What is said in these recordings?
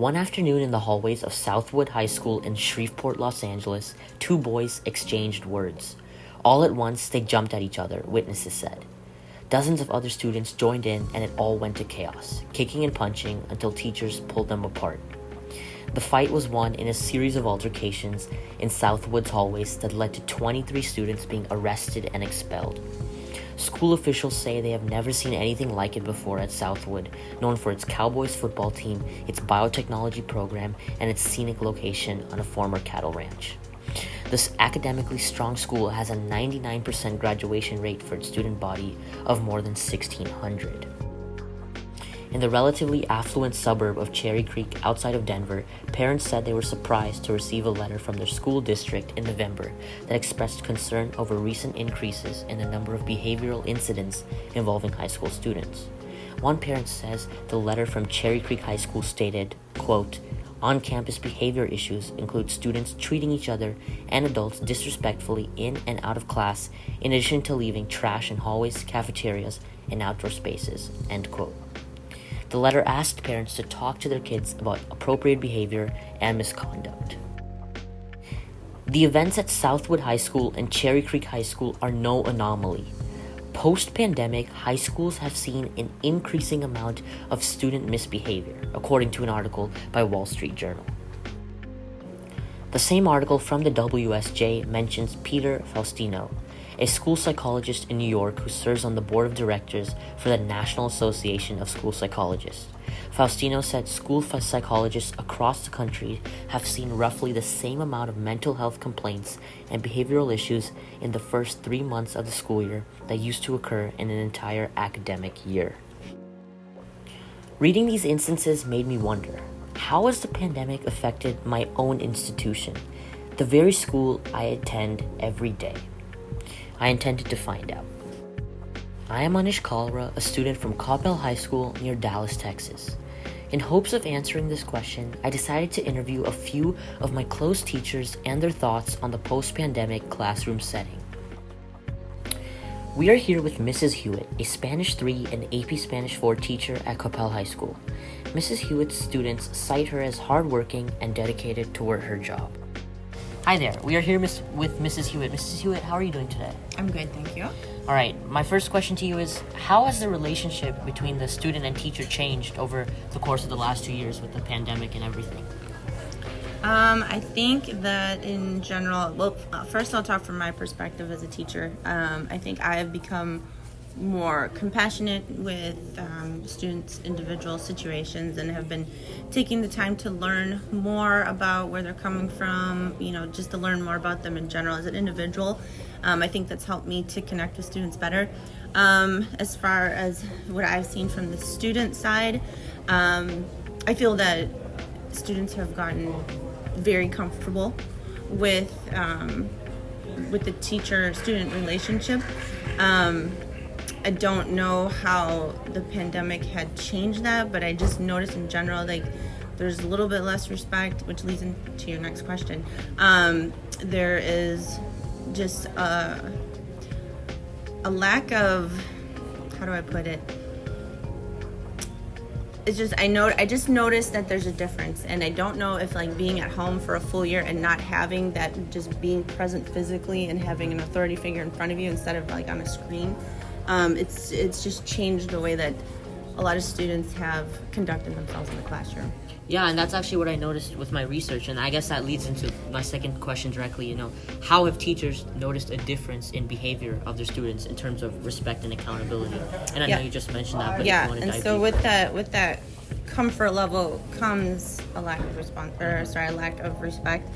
One afternoon in the hallways of Southwood High School in Shreveport, Los Angeles, two boys exchanged words. All at once, they jumped at each other, witnesses said. Dozens of other students joined in, and it all went to chaos, kicking and punching until teachers pulled them apart. The fight was won in a series of altercations in Southwood's hallways that led to 23 students being arrested and expelled. School officials say they have never seen anything like it before at Southwood, known for its Cowboys football team, its biotechnology program, and its scenic location on a former cattle ranch. This academically strong school has a 99% graduation rate for its student body of more than 1,600. In the relatively affluent suburb of Cherry Creek outside of Denver, parents said they were surprised to receive a letter from their school district in November that expressed concern over recent increases in the number of behavioral incidents involving high school students. One parent says the letter from Cherry Creek High School stated, quote, "On-campus behavior issues include students treating each other and adults disrespectfully in and out of class, in addition to leaving trash in hallways, cafeterias, and outdoor spaces," end quote. The letter asked parents to talk to their kids about appropriate behavior and misconduct. The events at Southwood High School and Cherry Creek High School are no anomaly. Post-pandemic, high schools have seen an increasing amount of student misbehavior, according to an article by Wall Street Journal. The same article from the WSJ mentions Peter Faustino, a school psychologist in New York who serves on the board of directors for the National Association of School Psychologists. Faustino said school psychologists across the country have seen roughly the same amount of mental health complaints and behavioral issues in the first 3 months of the school year that used to occur in an entire academic year. Reading these instances made me wonder, how has the pandemic affected my own institution, the very school I attend every day? I intended to find out. I am Anish Kalra, a student from Coppell High School near Dallas, Texas. In hopes of answering this question, I decided to interview a few of my close teachers and their thoughts on the post-pandemic classroom setting. We are here with Mrs. Hewitt, a Spanish 3 and AP Spanish 4 teacher at Coppell High School. Mrs. Hewitt's students cite her as hardworking and dedicated toward her job. Hi there, we are here with Mrs. Hewitt. Mrs. Hewitt, how are you doing today? I'm good, thank you. All right, my first question to you is, how has the relationship between the student and teacher changed over the course of the last 2 years with the pandemic and everything? I think that in general, first I'll talk from my perspective as a teacher. I think I have become more compassionate with students' individual situations and have been taking the time to learn more about where they're coming from, just to learn more about them in general as an individual. I think that's helped me to connect with students better. As far as what I've seen from the student side, I feel that students have gotten very comfortable with the teacher-student relationship. I don't know how the pandemic had changed that, but I just noticed in general, there's a little bit less respect, which leads into your next question. There is just a lack of, how do I put it? It's just, I just noticed that there's a difference, and I don't know if being at home for a full year and not having that, just being present physically and having an authority figure in front of you instead of on a screen, it's just changed the way that a lot of students have conducted themselves in the classroom. Yeah, and that's actually what I noticed with my research, and I guess that leads into my second question directly. How have teachers noticed a difference in behavior of their students in terms of respect and accountability? And I know you just mentioned that, but if you want to dive so deeper. with that comfort level comes a lack of respect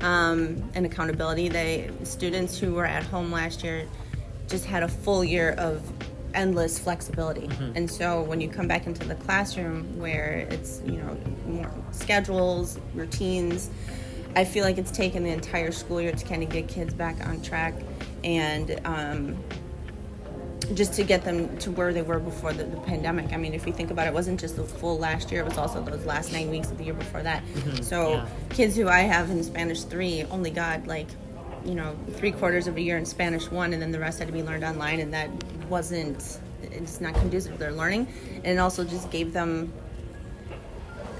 and accountability. Students who were at home last year just had a full year of endless flexibility. Mm-hmm. And so when you come back into the classroom where it's, more schedules, routines, I feel like it's taken the entire school year to kind of get kids back on track and just to get them to where they were before the pandemic. I mean, if you think about it, it wasn't just the full last year, it was also those last 9 weeks of the year before that. Mm-hmm. So kids who I have in Spanish 3 only got 3/4 of a year in Spanish 1, and then the rest had to be learned online, and that it's not conducive to their learning. And it also just gave them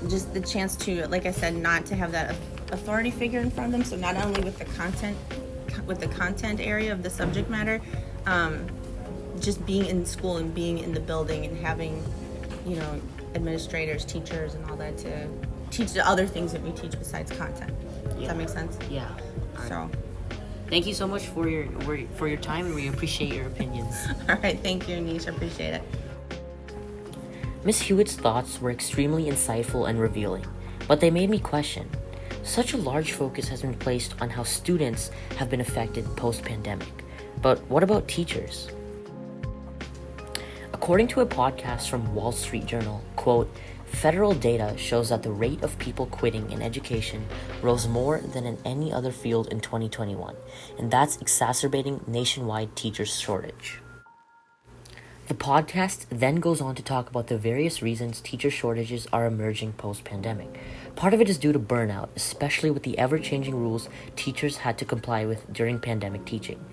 just the chance to, like I said, not to have that authority figure in front of them. So not only with the content area of the subject matter, just being in school and being in the building and having, administrators, teachers, and all that to teach the other things that we teach besides content. Does that make sense? Yeah. All right. So. Thank you so much for your time, and we appreciate your opinions. All right, thank you, Anish. I appreciate it. Miss Hewitt's thoughts were extremely insightful and revealing, but they made me question. Such a large focus has been placed on how students have been affected post-pandemic, but what about teachers? According to a podcast from Wall Street Journal, quote, federal data shows that the rate of people quitting in education rose more than in any other field in 2021, and that's exacerbating nationwide teachers' shortage. The podcast then goes on to talk about the various reasons teacher shortages are emerging post-pandemic. Part of it is due to burnout, especially with the ever-changing rules teachers had to comply with during pandemic teaching.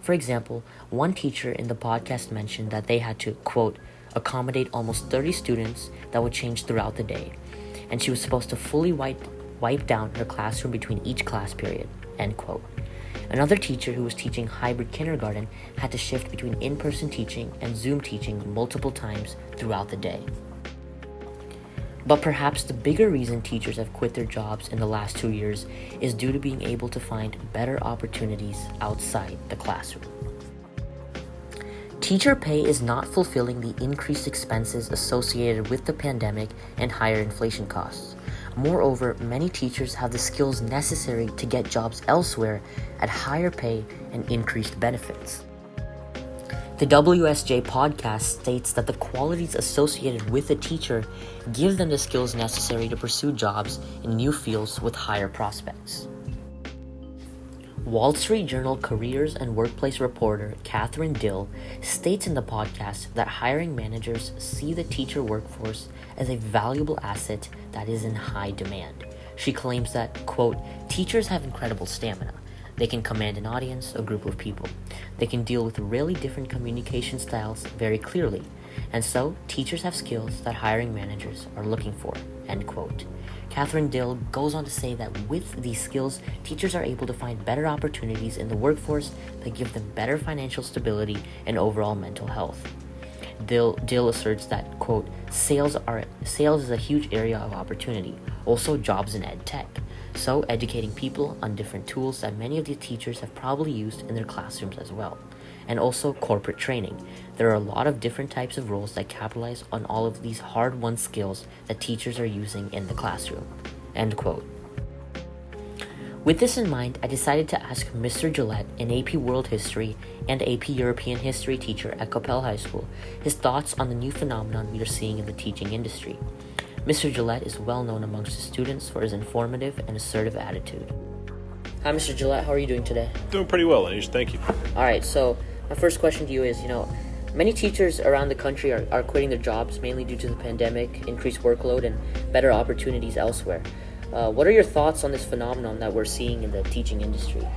For example, one teacher in the podcast mentioned that they had to, quote, accommodate almost 30 students that would change throughout the day, and she was supposed to fully wipe down her classroom between each class period, end quote. Another teacher who was teaching hybrid kindergarten had to shift between in-person teaching and Zoom teaching multiple times throughout the day. But perhaps the bigger reason teachers have quit their jobs in the last 2 years is due to being able to find better opportunities outside the classroom. Teacher pay is not fulfilling the increased expenses associated with the pandemic and higher inflation costs. Moreover, many teachers have the skills necessary to get jobs elsewhere at higher pay and increased benefits. The WSJ podcast states that the qualities associated with a teacher give them the skills necessary to pursue jobs in new fields with higher prospects. Wall Street Journal careers and workplace reporter Catherine Dill states in the podcast that hiring managers see the teacher workforce as a valuable asset that is in high demand. She claims that, quote, teachers have incredible stamina. They can command an audience, a group of people. They can deal with really different communication styles very clearly. And so, teachers have skills that hiring managers are looking for, end quote. Catherine Dill goes on to say that with these skills, teachers are able to find better opportunities in the workforce that give them better financial stability and overall mental health. Dill asserts that, quote, sales is a huge area of opportunity, also jobs in ed tech. So educating people on different tools that many of the teachers have probably used in their classrooms as well. And also corporate training. There are a lot of different types of roles that capitalize on all of these hard-won skills that teachers are using in the classroom. End quote. With this in mind, I decided to ask Mr. Gillette, an AP World History and AP European History teacher at Coppell High School, his thoughts on the new phenomenon we are seeing in the teaching industry. Mr. Gillette is well known amongst his students for his informative and assertive attitude. Hi, Mr. Gillette. How are you doing today? Doing pretty well, Anish. Thank you. All right, so my first question to you is, many teachers around the country are quitting their jobs mainly due to the pandemic, increased workload, and better opportunities elsewhere. What are your thoughts on this phenomenon that we're seeing in the teaching industry?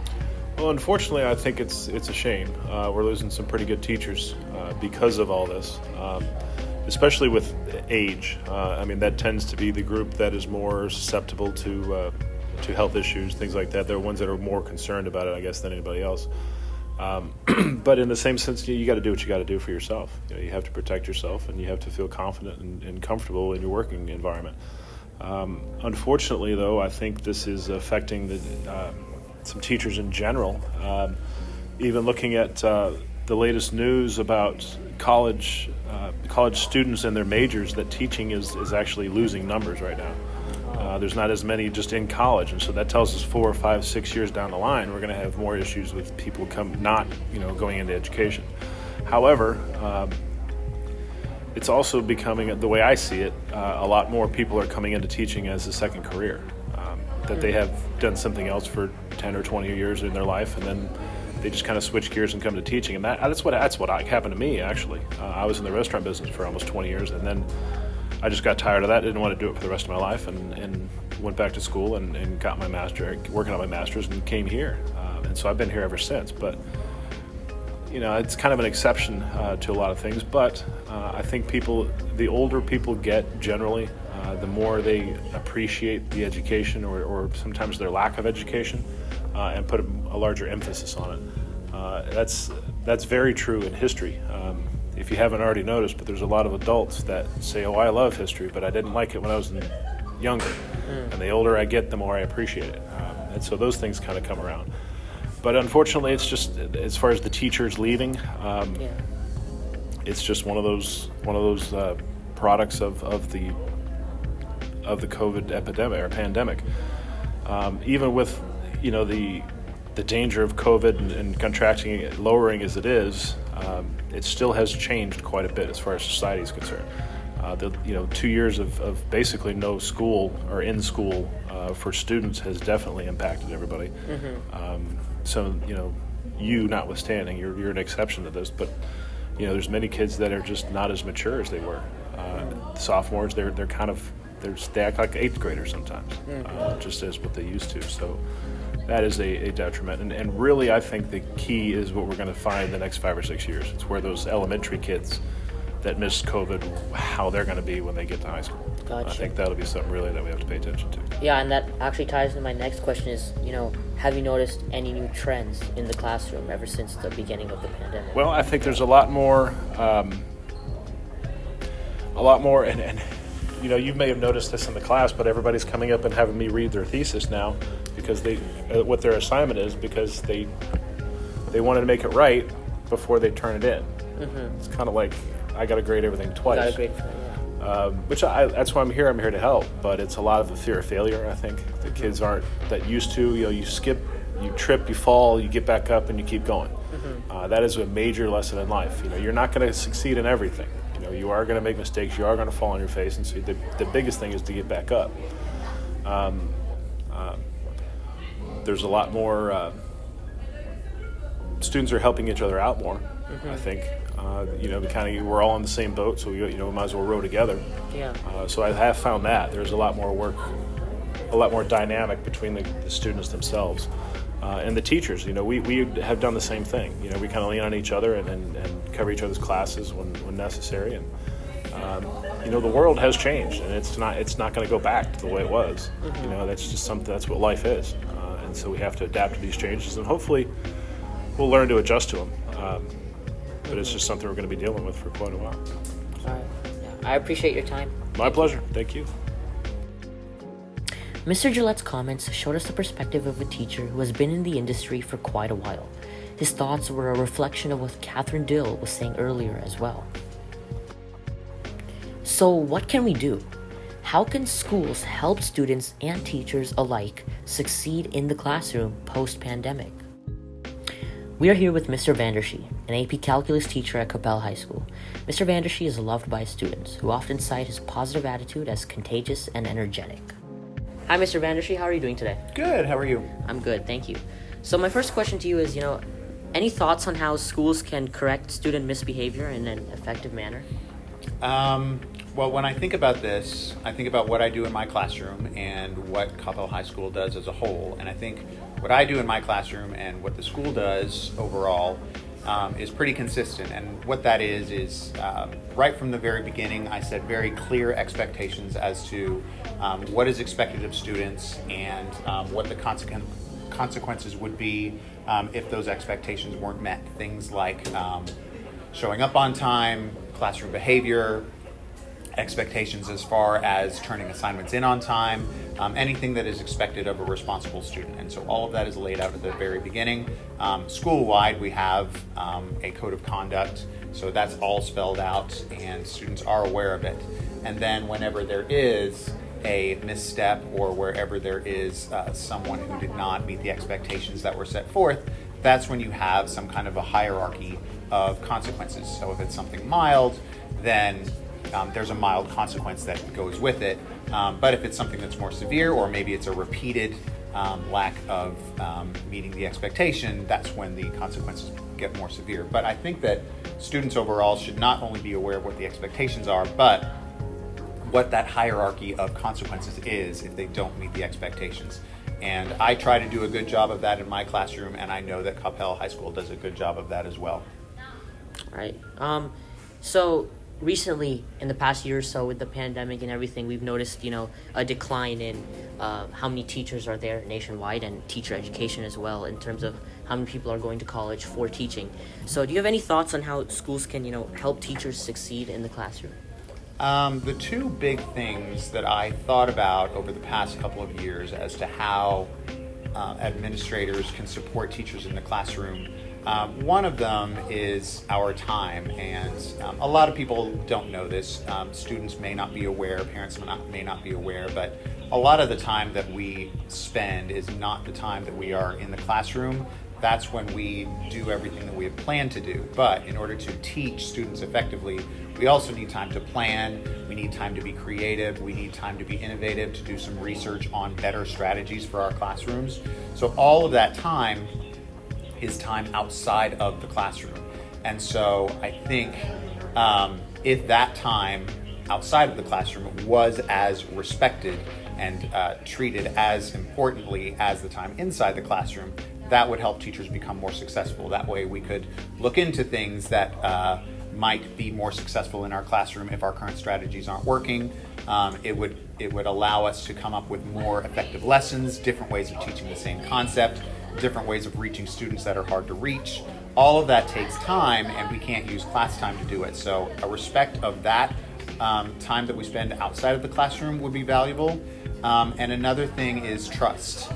Well, unfortunately, I think it's a shame. We're losing some pretty good teachers because of all this, especially with age. That tends to be the group that is more susceptible to health issues, things like that. They're ones that are more concerned about it, I guess, than anybody else. But in the same sense, you got to do what you got to do for yourself. You have to protect yourself, and you have to feel confident and comfortable in your working environment. Unfortunately, though, I think this is affecting some teachers in general. Even looking at the latest news about college students and their majors, that teaching is actually losing numbers right now. There's not as many just in college, and so that tells us 4 or 5, 6 years down the line, we're going to have more issues with people not going into education. However, it's also becoming, the way I see it, a lot more people are coming into teaching as a second career, that they have done something else for 10 or 20 years in their life, and then they just kind of switch gears and come to teaching. And that's what happened to me, actually. I was in the restaurant business for almost 20 years, and then I just got tired of that, didn't want to do it for the rest of my life, and went back to school and got my working on my master's, and came here. And so I've been here ever since. But it's kind of an exception to a lot of things, but I think the older people get generally, the more they appreciate the education or sometimes their lack of education, and put a larger emphasis on it. That's very true in history. If you haven't already noticed, but there's a lot of adults that say, "Oh, I love history, but I didn't like it when I was younger." And the older I get, the more I appreciate it. And so those things kind of come around. But unfortunately, it's just, as far as the teachers leaving, it's just one of those products of the COVID epidemic or pandemic. Even with the danger of COVID and contracting it, lowering as it is, it still has changed quite a bit as far as society is concerned. 2 years of basically no school or in school for students has definitely impacted everybody. So you notwithstanding, you're an exception to this, but there's many kids that are just not as mature as they were. Sophomores, they act like eighth graders sometimes, just as what they used to. So that is a detriment. And really, I think the key is what we're going to find the next 5 or 6 years. It's where those elementary kids that missed COVID, how they're going to be when they get to high school. Gotcha. I think that'll be something really that we have to pay attention to. Yeah, and that actually ties into my next question is, have you noticed any new trends in the classroom ever since the beginning of the pandemic? Well, I think there's a lot more, and you may have noticed this in the class, but everybody's coming up and having me read their thesis now because what their assignment is, because they wanted to make it right before they turn it in. It's kind of like, I got to grade everything twice. Got a grade for it, yeah. That's why I'm here. I'm here to help, but it's a lot of the fear of failure. I think the kids aren't that used to. You skip, you trip, you fall, you get back up, and you keep going. That is a major lesson in life. You're not going to succeed in everything. You are going to make mistakes. You are going to fall on your face, and so the biggest thing is to get back up. There's a lot more. Students are helping each other out more. I think. We're all on the same boat, so we might as well row together. Yeah. So I have found that there's a lot more work, a lot more dynamic between the students themselves and the teachers. We have done the same thing. We kind of lean on each other and cover each other's classes when necessary. And the world has changed, and it's not going to go back to the way it was. That's just something. That's what life is, and so we have to adapt to these changes, and hopefully we'll learn to adjust to them. But it's just something we're going to be dealing with for quite a while. All right. Yeah. I appreciate your time. My pleasure. Thank you. Mr. Gillette's comments showed us the perspective of a teacher who has been in the industry for quite a while. His thoughts were a reflection of what Catherine Dill was saying earlier as well. So what can we do? How can schools help students and teachers alike succeed in the classroom post-pandemic? We are here with Mr. Vandershee, an AP Calculus teacher at Capel High School. Mr. Vandershee is loved by his students, who often cite his positive attitude as contagious and energetic. Hi, Mr. Vandershee. How are you doing today? Good. How are you? I'm good, thank you. So my first question to you is, any thoughts on how schools can correct student misbehavior in an effective manner? Well, when I think about this, I think about what I do in my classroom and what Capel High School does as a whole. And I think what I do in my classroom and what the school does overall is pretty consistent. And what that is right from the very beginning, I set very clear expectations as to what is expected of students and what the consequences would be if those expectations weren't met. Things like showing up on time, classroom behavior, expectations as far as turning assignments in on time, anything that is expected of a responsible student. And so all of that is laid out at the very beginning. School-wide, we have a code of conduct, so that's all spelled out and students are aware of it. And then whenever there is a misstep or wherever there is someone who did not meet the expectations that were set forth, that's when you have some kind of a hierarchy of consequences. So if it's something mild, then there's a mild consequence that goes with it. But if it's something that's more severe, or maybe it's a repeated lack of meeting the expectation, that's when the consequences get more severe. But I think that students overall should not only be aware of what the expectations are, but what that hierarchy of consequences is if they don't meet the expectations. And I try to do a good job of that in my classroom, and I know that Capel High School does a good job of that as well. All right. So recently, in the past year or so, with the pandemic and everything, we've noticed, a decline in how many teachers are there nationwide, and teacher education as well, in terms of how many people are going to college for teaching. So do you have any thoughts on how schools can, help teachers succeed in the classroom? The two big things that I thought about over the past couple of years as to how administrators can support teachers in the classroom. One of them is our time, and a lot of people don't know this. Students may not be aware, parents may not be aware, but a lot of the time that we spend is not the time that we are in the classroom. That's when we do everything that we have planned to do. But in order to teach students effectively, we also need time to plan, we need time to be creative, we need time to be innovative, to do some research on better strategies for our classrooms. So all of that time is time outside of the classroom. And so I think if that time outside of the classroom was as respected and treated as importantly as the time inside the classroom, that would help teachers become more successful. That way we could look into things that might be more successful in our classroom if our current strategies aren't working. It would allow us to come up with more effective lessons, different ways of teaching the same concept, different ways of reaching students that are hard to reach. All of that takes time, and we can't use class time to do it. So a respect of that time that we spend outside of the classroom would be valuable. And another thing is trust.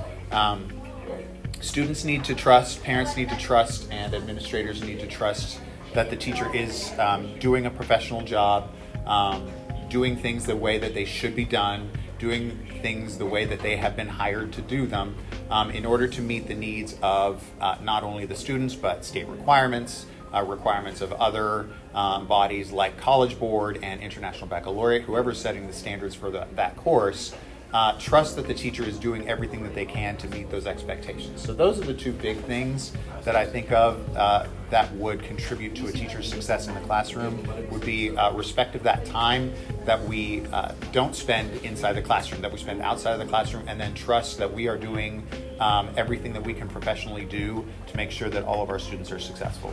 Students need to trust, parents need to trust, and administrators need to trust that the teacher is doing a professional job, doing things the way that they should be done, doing things the way that they have been hired to do them, in order to meet the needs of not only the students, but state requirements, requirements of other bodies like College Board and International Baccalaureate, whoever's setting the standards for that course. Trust that the teacher is doing everything that they can to meet those expectations. So those are the two big things that I think of that would contribute to a teacher's success in the classroom, would be respect of that time that we don't spend inside the classroom, that we spend outside of the classroom, and then trust that we are doing everything that we can professionally do to make sure that all of our students are successful.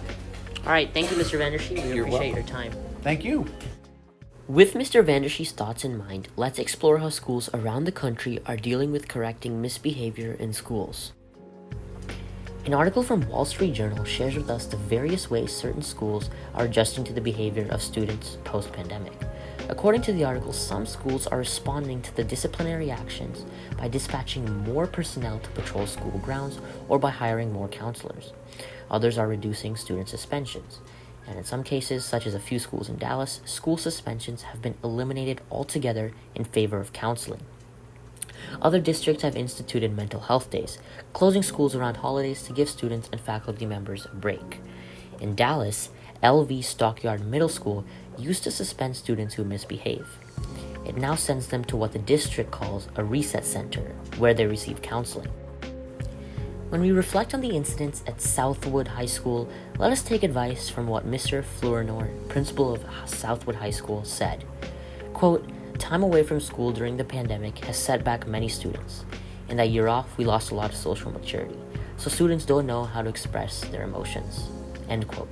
All right, thank you, Mr. Vandershe. We You're appreciate welcome. your time. Thank you. With Mr. Vandershe's thoughts in mind, let's explore how schools around the country are dealing with correcting misbehavior in schools. An article from Wall Street Journal shares with us the various ways certain schools are adjusting to the behavior of students post-pandemic. According to the article, some schools are responding to the disciplinary actions by dispatching more personnel to patrol school grounds or by hiring more counselors. Others are reducing student suspensions. And in some cases, such as a few schools in Dallas, school suspensions have been eliminated altogether in favor of counseling. Other districts have instituted mental health days, closing schools around holidays to give students and faculty members a break. In Dallas, LV Stockyard Middle School used to suspend students who misbehave. It now sends them to what the district calls a reset center, where they receive counseling. When we reflect on the incidents at Southwood High School, let us take advice from what Mr. Flournoy, principal of Southwood High School, said. Quote, "Time away from school during the pandemic has set back many students. In that year off, we lost a lot of social maturity, so students don't know how to express their emotions." End quote.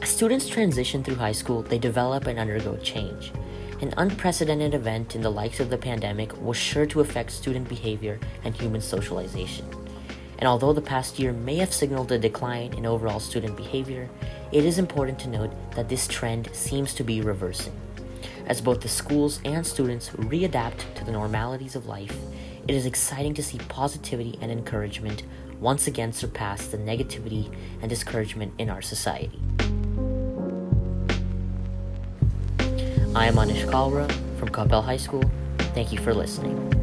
As students transition through high school, they develop and undergo change. An unprecedented event in the likes of the pandemic was sure to affect student behavior and human socialization. And although the past year may have signaled a decline in overall student behavior, it is important to note that this trend seems to be reversing. As both the schools and students readapt to the normalities of life, it is exciting to see positivity and encouragement once again surpass the negativity and discouragement in our society. I am Anish Kalra from Coppell High School. Thank you for listening.